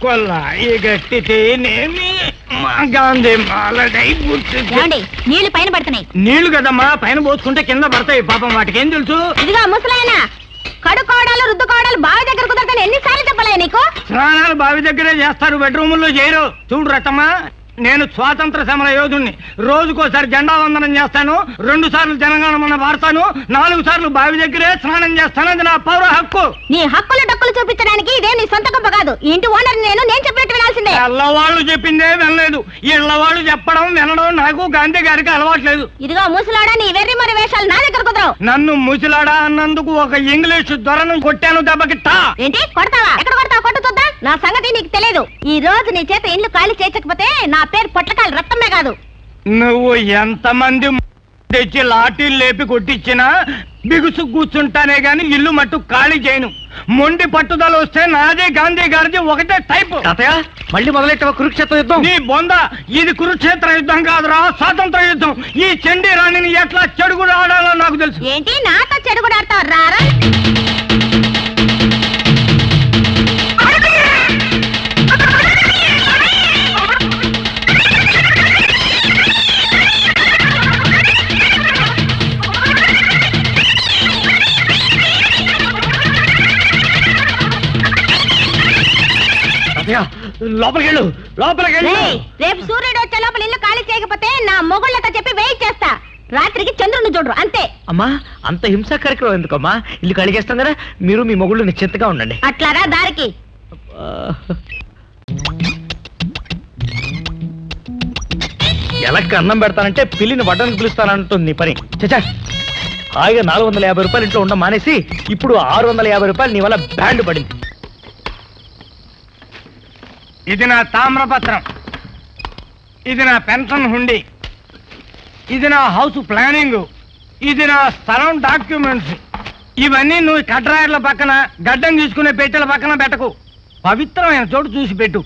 కొల్లాయి గట్టితేనేమి గాంధీ మాలడై నీళ్లు పైన పడుతున్నాయి. నీళ్లు కదమ్మా, పైన పోసుకుంటే కింద పడతాయి. పాపం వాటికేం తెలుసు? ఇదిగా ముసలాయన కడుకోవడాలు రుద్దుకోవడాలు బావి దగ్గర కుదరతాను ఎన్నిసార్లు చెప్పలే నీకు? స్నానాలు బావి దగ్గరే చేస్తారు, బెడ్రూముల్లో చేయరు. చూడు రతమ్మా, నేను స్వాతంత్ర సమర యోధుణ్ణి. రోజుకోసారి జెండా వందనం చేస్తాను, 2 సార్లు జనగణమన వాడతాను, 4 సార్లు బావి దగ్గరే స్నానం చేస్తాను. అది నా పౌర హక్కు. నీ హక్కులు డక్కులు చూపించడానికి ఇదే నీ సొంత గొప్ప కాదు. ఇంటి ఓనర్ నేను చెప్పినట్టు వినాల్సిందే. ఇళ్ళవాళ్ళు చెప్పిందే వినలేదు. ఇళ్ళవాళ్ళు చెప్పడం వినడం నాకు గాంధీ గారికి అలవాట్లేదు. ఇదిగో ముసలాడా, నీ వెర్రి మరి వేషాలు నా దగ్గర కుదరవు. నన్ను ముసలాడా అన్నందుకు ఒక ఇంగ్లీష్ దొరను కొట్టాను దెబ్బకిట్టా. ఏంటి కొడతావా? ఎక్కడ కొడతావు? కొట్టు చూద్దాం. నా సంగతి నీకు తెలియదు. ఈ రోజు నీ చేత ఇల్లు ఖాళీ చేయకపోతే నా పేరు పొట్లకాయలు రక్తమే కాదు. నువ్వు ఎంతమంది తెచ్చి లాఠీలు లేపి కొట్టించినా బిగుసు కూర్చుంటానే గాని ఇల్లు మట్టు ఖాళీ చేయను. మొండి పట్టుదల వస్తే నాదే గాంధీ గారిది ఒకటే టైపు. మళ్ళీ మొదలెట్టావా కురుక్షేత్ర యుద్ధం? నీ బొంద, ఇది కురుక్షేత్ర యుద్ధం కాదురా, స్వాతంత్ర యుద్ధం. ఈ చండీ రాణిని ఎట్లా చెడుగుడు ఆడాలో నాకు తెలుసు. ఏంటి నాతో చెడుగుడు ఆడతావు? రారా లోపలికెళ్ళు. రేపు సూర్యుడు వచ్చే లోపల ఇల్లు ఖాళీ చేయకపోతే నా మొగుళ్ళతో చెప్పి వెయిట్ చేస్తా. రాత్రికి చంద్రుని చూడరు అంతే. అమ్మా, అంత హింసా కార్యక్రమం ఎందుకమ్మా? ఇల్లు ఖాళీ చేస్తాం కదా, మీరు మీ మొగుళ్ళు నిశ్చింతగా ఉండండి. అట్లారా దారికి. ఎలక్కి అన్నం పెడతానంటే పిల్లిని వడ్డానికి పిలుస్తానంటుంది నీ పని. చచ్చా, హాయిగా 450 రూపాయలు ఇంట్లో ఉండడం మానేసి ఇప్పుడు 650 రూపాయలు నీ వల్ల బ్యాండ్ పడింది. ఇది నా తామ్రపత్రం, ఇది నా పెన్షన్ హుండీ, ఇది నా హౌస్ ప్లానింగ్, ఇది నా స్థలం డాక్యుమెంట్స్. ఇవన్నీ నువ్వు కట్రాయర్ల పక్కన గడ్డం తీసుకునే పెట్టెల పక్కన పెట్టకు. పవిత్రమైన చోటు చూసి పెట్టు.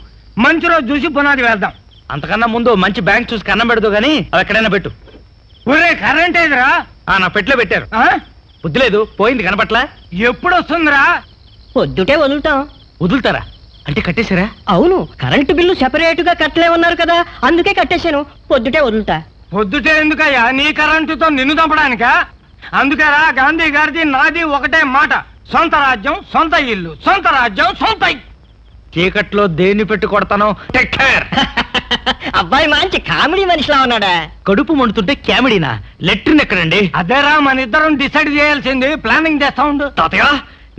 మంచి రోజు చూసి పునాది వేద్దాం. అంతకన్నా ముందు మంచి బ్యాంక్ చూసి కన్నం పెడదు గానీ అవి ఎక్కడైనా పెట్టు. ఒరే కరెంట్ ఏదిరా? నా పెట్లో పెట్టారు. బుద్ధి లేదు, పోయింది కనపట్లా. ఎప్పుడు వస్తుందిరా? పొద్దుటే వదులుతాం. వదులుతారా అంటే కట్టేశారా? అవును, కరెంటు బిల్లు సెపరేట్ గా కట్టలేమన్నారు కదా, అందుకే కట్టేశాను. పొద్దుటే వదులుతా. పొద్దుటే ఎందుకయ్యా? నీ కరెంటుతో నిన్ను చంపడానికా? అందుకేరా గాంధీ గారిది నాది ఒకటే మాట, సొంత రాజ్యం సొంత ఇల్లు, సొంత రాజ్యం సొంత. చీకట్లో దేన్ని పెట్టి కొడతాను. Take care. అబ్బాయి మంచి కామెడీ మనిషిలా ఉన్నాడా? కడుపు మండుతుంటే కామెడీనా? లెట్రిన్ ఎక్కడండి? అదేరా మన ఇద్దరం డిసైడ్ చేయాల్సింది. ప్లానింగ్ చేస్తా ఉండు. తాతయ్య,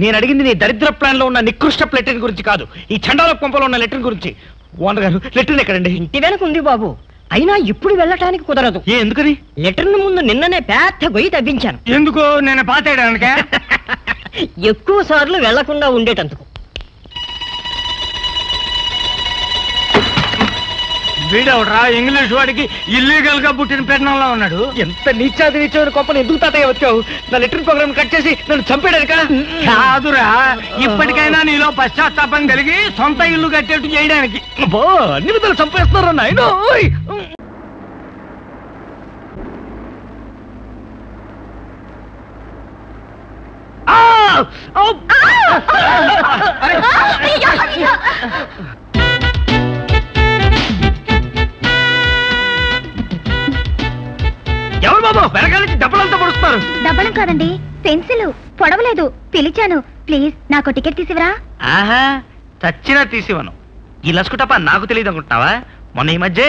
నేను అడిగింది నీ దరిద్ర ప్లాన్ లో ఉన్న నికృష్ట లెట్రిన్ గురించి కాదు, ఈ చండాల కొంపలో ఉన్న లెట్రిన్ గురించి. ఓనర్ గారు, లెట్రిన్ ఎక్కడండి? ఇంటి వెనక ఉంది బాబు. అయినా ఇప్పుడు వెళ్ళటానికి కుదరదు. ఎందుకని? లెటర్ను ముందు నిన్ననే పెద్ద గొయ్యి తవ్వించాను. ఎందుకు? నేను పాతేయడానికే. ఎక్కువ సార్లు వెళ్లకుండా ఉండేటందుకు. వీడవడరా ఇంగ్లీష్ వాడికి ఇల్లీగల్ గా పుట్టిన పెట్టడంలో ఉన్నాడు. ఎంత నీచాది నీచమైన కొంపలు ఎందుకు తాతయ్య వచ్చావు? నా లెటర్ ప్రోగ్రామ్ కట్ చేసి నన్ను చంపేడానిక? కాదురా, ఇప్పటికైనా నీలో పశ్చాత్తాపం కలిగి సొంత ఇల్లు కట్టేట్టు చేయడానికి. అన్ని విధాలు చంపేస్తున్నారు నాయన. ఎవరు బాబు వెనకాల నుంచి దెబ్బలంతా పొడుస్తున్నారు? డబ్బలం కాదండి, పెన్సిల్ పొడవలేదు. పిలిచాను. ప్లీజ్ నాకు టికెట్ తీసివరా. ఆహా, చచ్చినా తీసివను. ఈ లసుకుటప్ప నాకు తెలియదు అనుకుంటున్నావా? మొన్న ఈ మధ్య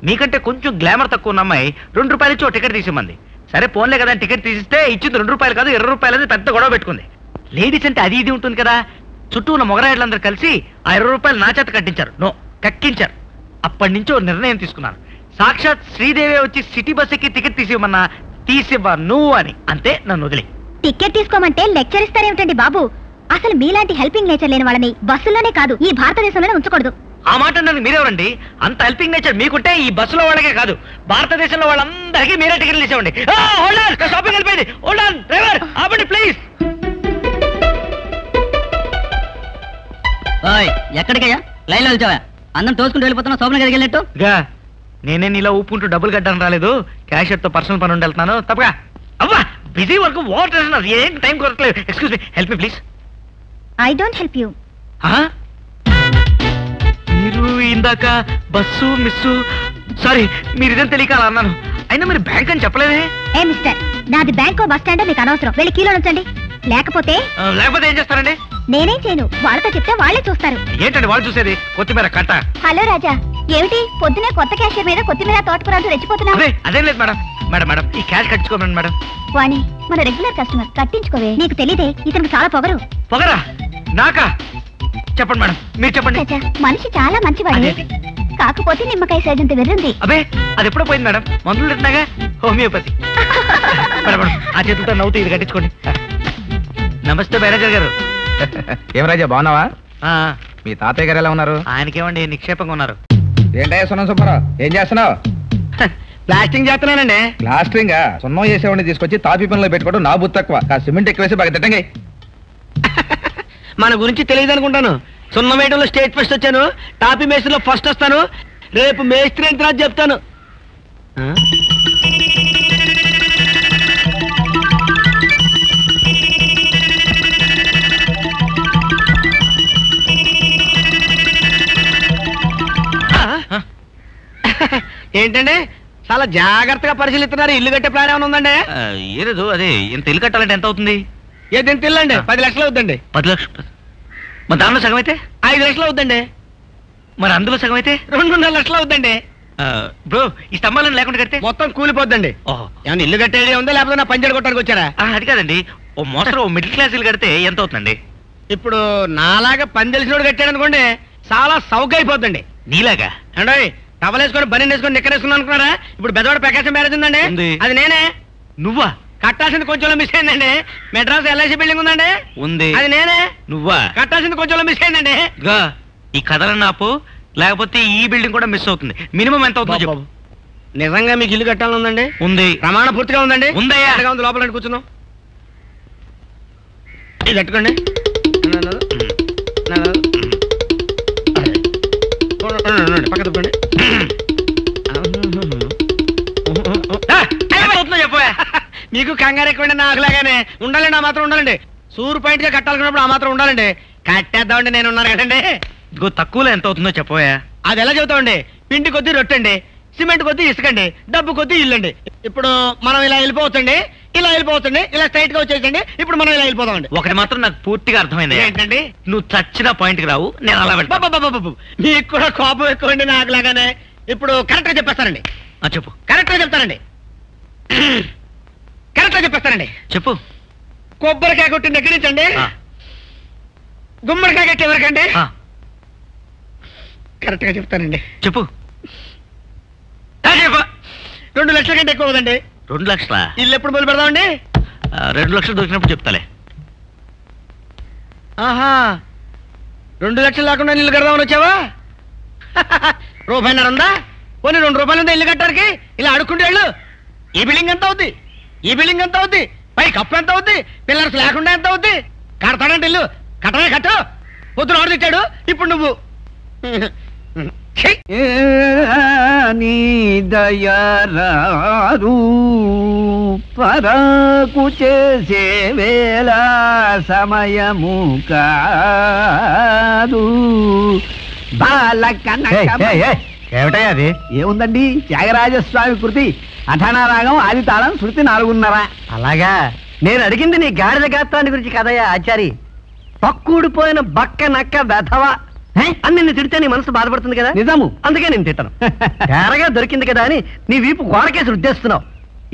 మీకంటే కొంచెం గ్లామర్ తక్కువ ఉన్న అమ్మాయి 2 రూపాయలు ఇచ్చి టికెట్ తీసిమంది. సరే పోన్లే కదా, టికెట్ తీసిస్తే ఇచ్చింది 2 రూపాయలు కాదు 20 రూపాయలు అని పెద్ద గొడవ పెట్టుకుంది. లేడీస్ అంటే అది ఇది ఉంటుంది కదా. చుట్టూ ఉన్న మొగరాయిలందరూ కలిసి ఆ 20 రూపాయలు నా చేత కట్టించారు. కక్కించారు. అప్పటి నుంచి ఓ నిర్ణయం తీసుకున్నాను. సాక్షాత్ శ్రీదేవి వచ్చి సిటీ బస్ ఎక్కి టికెట్ తీసివ్వమన్నా తీసివ్వను అని. అంతే, నన్ను వదిలి. టికెట్ తీసుకోమంటే లెక్చర్ ఇస్తారేమిటండి బాబు? అసలు మీలాంటి హెల్పింగ్ నేచర్ లేని వాళ్ళని బస్సులోనే కాదు ఈ భారతదేశంలోనే ఉంచకూడదు. ఆ మాట నన్ను మీరెవరండి? అంత హెల్పింగ్ నేచర్ మీకుంటే ఈ బస్సులో వాళ్ళకే కాదు భారతదేశంలో వాళ్ళందరికీ మీరే టికెట్లు తీసేవండి. షాపింగ్ వెళ్ళిపోయింది. హోల్డ్ ఆన్ డ్రైవర్, ఆపండి ప్లీజ్. ఎక్కడికయ్యా లైన్ లో వచ్చావా? అందరం తోసుకుంటూ వెళ్ళిపోతున్నా శోభన గదికి వెళ్ళినట్టు. నేనే నీలా ఊపుకుంటూ డబ్బులు కట్టడం రాలేదు, క్యాషియర్ తో పర్సనల్ పని ఉండి వెళ్తున్నాను. తప్పగా అవ్వా, బిజీ వర్క్, వాట్ ఏం టైం కొరట్లేదు. Excuse me, help me please. I don't help you. మీరు ఇందాక బస్సు మిస్సు సారీ మీరు ఇదేం తెలియక అలా అన్నాను. అయినా మీరు బ్యాంక్ అని చెప్పలేదే. ఏ మిస్టర్, నాది బ్యాంకో బస్ స్టాండో మీకు అనవసరం. వెళ్ళి కీలో ఉంచండి. లేకపోతే ఏం చేస్తారండి? నేనేం చేయను, వాళ్ళతో చెప్తే వాళ్ళే చూస్తారు. ఏంటండి వాళ్ళు చూసేది? కొత్తిమీర కట్ట. హలో రాజా, ఏమిటి పొద్దునే కొత్త క్యాషియర్ మీద కొత్తిమీర తోటకూరలు రెచ్చిపోతున్నావు? అదేం లేదు మేడం. మేడం మేడం ఈ క్యాష్ కట్టించుకోమని మేడం. వాణి మన రెగ్యులర్ కస్టమర్, కట్టించుకోవే. నీకు తెలియదే ఇతనికి చాలా పొగరు. పొగరా? నాకా? చెప్పండి మేడం, మీరు చెప్పండి. రాజా మనిషి చాలా మంచివాడే, కాకపోతే నిమ్మకాయ సైజంత వెర్రుంది. అబే అది ఎప్పుడో పోయింది మేడం, మందులు తింటున్నాగా, హోమియోపతి. మేడం మేడం ఆ చేతులతో నవ్వుతూ ఇది కట్టించుకోండి. నమస్తే మేనేజర్ గారు. ఏం రాజా బాగున్నావా? ఆ, మీ తాతయ్య గారు ఎలా ఉన్నారు? ఆయనకేమండి నిక్షేపంగా ఉన్నారు. ఏంటయ్యా సున్నం సుబ్బారావు, ఏం చేస్తున్నావు? ప్లాస్టింగ్ చేస్తున్నానండి. ప్లాస్టరింగ్ సున్నం చేసేవాడిని తీసుకొచ్చి తాపి పనిలో పెట్టుకోవడం నా బుద్ధి తక్కువ. సిమెంట్ ఎక్కువేసి బాగా తిట్టండి. మన గురించి తెలియదు అనుకుంటాను. సున్నం వేయడంలో స్టేట్ ఫస్ట్ వచ్చాను, టాపీ మేస్త్రిలో ఫస్ట్ వస్తాను. రేపు మేస్త్రి ఎంత చెప్తాను. ఏంటండి చాలా జాగ్రత్తగా పరిశీలిస్తున్నారు. ఇల్లు కట్టే ప్లాన్ ఏమైనా ఉందండి? ఏలేదు, అదే ఇంత ఇల్లు కట్టాలంటే ఎంత అవుతుంది? ఏదైనా తిల్లండి 10 లక్షలు అవుతుందండి. 10 లక్షలు? మరి దానిలో సగం అయితే 5 లక్షలు అవుతుందండి. మరి అందులో సగం అయితే 2.5 లక్షలు అవుతుందండి. బ్రో ఈ స్తంభాలను లేకుండా కడితే మొత్తం కూలిపోద్దండి. ఓహో ఏమన్నా ఇల్లు కట్టేది ఉందా, లేకపోతే నా పంచడి కొట్టడానికి వచ్చారా? అది కాదండి, ఓ మోస్తరు ఓ మిడిల్ క్లాస్ ఇల్లు కడితే ఎంత అవుతుందండి? ఇప్పుడు నాలాగా పని తెలిసినోడు కట్టాడు అనుకోండి, చాలా సౌక అయిపోద్దండి. నీలాగా అంటే టవల్ వేసుకొని బని వేసుకొని నిక్కరేసుకున్నాను అనుకున్నారా? ఇప్పుడు బెదవాడ ప్రకాశం మ్యారేజ్ ఉందండి, ఉంది. అది నేనే. నువ్వా? కట్టాల్సింది కొంచెంలో మిస్ అయిందండి. మెడ్రాస్ ఎల్ఐసి బిల్డింగ్ ఉందండి, ఉంది. అది నేనే. నువ్వా? కట్టాల్సింది కొంచెంలో మిస్ అయిందండి. గా ఈ కథలను ఆపు, లేకపోతే ఈ బిల్డింగ్ కూడా మిస్ అవుతుంది. మినిమం ఎంత అవుతుందో చెప్పు. నిజంగా మీకు ఇల్లు కట్టాలని ఉందండి? ఉంది. ప్రమాణ పూర్తిగా ఉందండి? ఉందయ్యా. ఉంది. లోపల కూర్చున్నాం. ఇది కట్టుకోండి. పక్క తప్పండి. చెప్పా మీకు కంగారు ఎక్కువండి, నాకులాగానే ఉండాలండి. ఆ మాత్రం ఉండాలండి. సూరు పాయింట్ గా కట్టాలనుకున్నప్పుడు ఆ మాత్రం ఉండాలండి. కట్టేద్దామండి, నేను ఉన్నాను కదండి. ఇదిగో తక్కువలో ఎంత అవుతుందో చెప్పోయా. అది ఎలా చెబుతామండి? పిండి కొద్దీ రొట్టండి, సిమెంట్ కొద్దీ ఇసుకండి, డబ్బు కొద్దీ ఇల్లండి. ఇప్పుడు మనం ఇలా వెళ్ళిపోవచ్చండి, ఇలా వెళ్ళిపోవచ్చండి, ఇలా స్ట్రైట్ గా వచ్చేసండి. ఇప్పుడు మనం ఇలా వెళ్ళిపోదామండి. ఒకటి మాత్రం నాకు పూర్తిగా అర్థమైంది. ఏంటండి? నువ్వు చచ్చిన పాయింట్ కి రావు, నేను అలా వెళ్తా. మీకు కూడా కోపం ఎక్కువండి నాకులాగానే. ఇప్పుడు కరెక్ట్ గా చెప్పేస్తానండి. చెప్పు. కరెక్ట్ గా చెప్తానండి. కరెక్ట్ గా చెప్పేస్తానండి. చెప్పు. కొబ్బరికాయ కొట్టిన దగ్గర నుంచి అండి గుమ్మడికాయ కట్టే వరకండి కరెక్ట్ గా చెప్తానండి. చెప్పు. 2 లక్షల కంటే ఎక్కువ కదండి. 2 లక్షలా? ఇల్లు ఎప్పుడు మొదలు పెడదామండి? 2 లక్షలు దొరికినప్పుడు చెప్తాలే. ఆహా, 2 లక్షలు లేకుండా ఇల్లు కడదామని వచ్చావా? రూపాయన్నర ఉందా? పోనీ 2 రూపాయలు ఉందా ఇల్లు కట్టడానికి? ఇలా అడుక్కుంటే వెళ్ళు. ఈ బిల్డింగ్ ఎంత అవుద్ది? ఈ బిల్డింగ్ ఎంత అవుద్ది? పై కప్పు ఎంత అవుద్ది? పిల్లర్స్ లేకుండా ఎంత అవుద్ది? కడతాడంటే ఇల్లు కట్టనే కట్టు. పొద్దున ఆర్డర్ ఇచ్చాడు, ఇప్పుడు నువ్వు నీ దయరారు పరాకు చేసే వేళ సమయము కాదు. ఏమిటయ్యా అది? ఏముందండి, త్యాగరాజస్వామి కృతి అఠానారాగం ఆది తాళం శృతి 4:30. అలాగా? నేను అడిగింది నీ గాడిద గాత్రాన్ని గురించి కదయ్యా ఆచారి. పక్కూడిపోయిన బక్క నక్క వెధవ అని నిన్ను తిడితే నీ మనసు బాధపడుతుంది కదా. నిజము, అందుకే నేను తిట్టను. తేరగా దొరికింది కదా అని నీ వీపు గోడకేసి రుద్దేస్తున్నావు.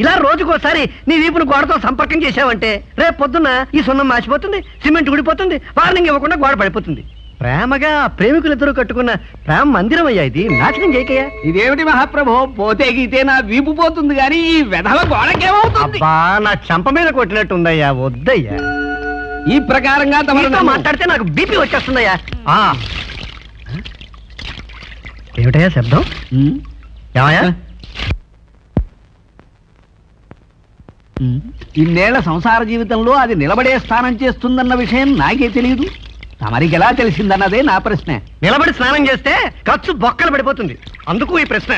ఇలా రోజుకోసారి నీ వీపును గోడతో సంపర్కం చేసావంటే రేపు పొద్దున్న ఈ సున్నం మాసిపోతుంది, సిమెంట్ ఉడిపోతుంది, వార్నింగ్ ఇవ్వకుండా గోడ పడిపోతుంది. ప్రేమగా ప్రేమికులిద్దరూ కట్టుకున్న ప్రేమ మందిరం అయ్యా ఇది. నాశనం చేయకయ్యా. ఇదేమిటి మహాప్రభో, పోతే గీతే నా వీపు పోతుంది కానీ ఈ వెధవ గోడకేమవుతుంది? అబ్బా, నా చంప మీద కొట్టినట్టుందయ్యా, వద్దయ్యా. ఈ ప్రకారంగా తమతో మాట్లాడితే నాకు బీపీ వచ్చేస్తుందయ్యా. ఏమిటయ్యా శబ్దం? ఏమయ్యా? ఇన్నేళ్ల సంసార జీవితంలో అది నిలబడే స్థానం చేస్తుందన్న విషయం నాకే తెలియదు. తమరికి ఎలా తెలిసిందన్నదే నా ప్రశ్న. నిలబడి స్నానం చేస్తే ఖర్చు బొక్కలు పడిపోతుంది, అందుకు ఈ ప్రశ్న.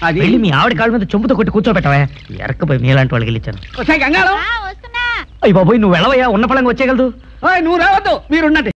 అది వెళ్ళి మీ ఆవిడ కాళ్ళ మీద చెంపుతో కొట్టి కూర్చోబెట్టవా. ఎరకపోయి మీలాంటి వాళ్ళకి వెళ్ళిచ్చాను. గంగారం, వస్తున్నా. అయ్యి బాబోయ్, నువ్వు వెళ్ళవయ్యా, ఉన్న పళంగా వచ్చేయగలదు. నువ్వు రావద్దు, మీరున్నది.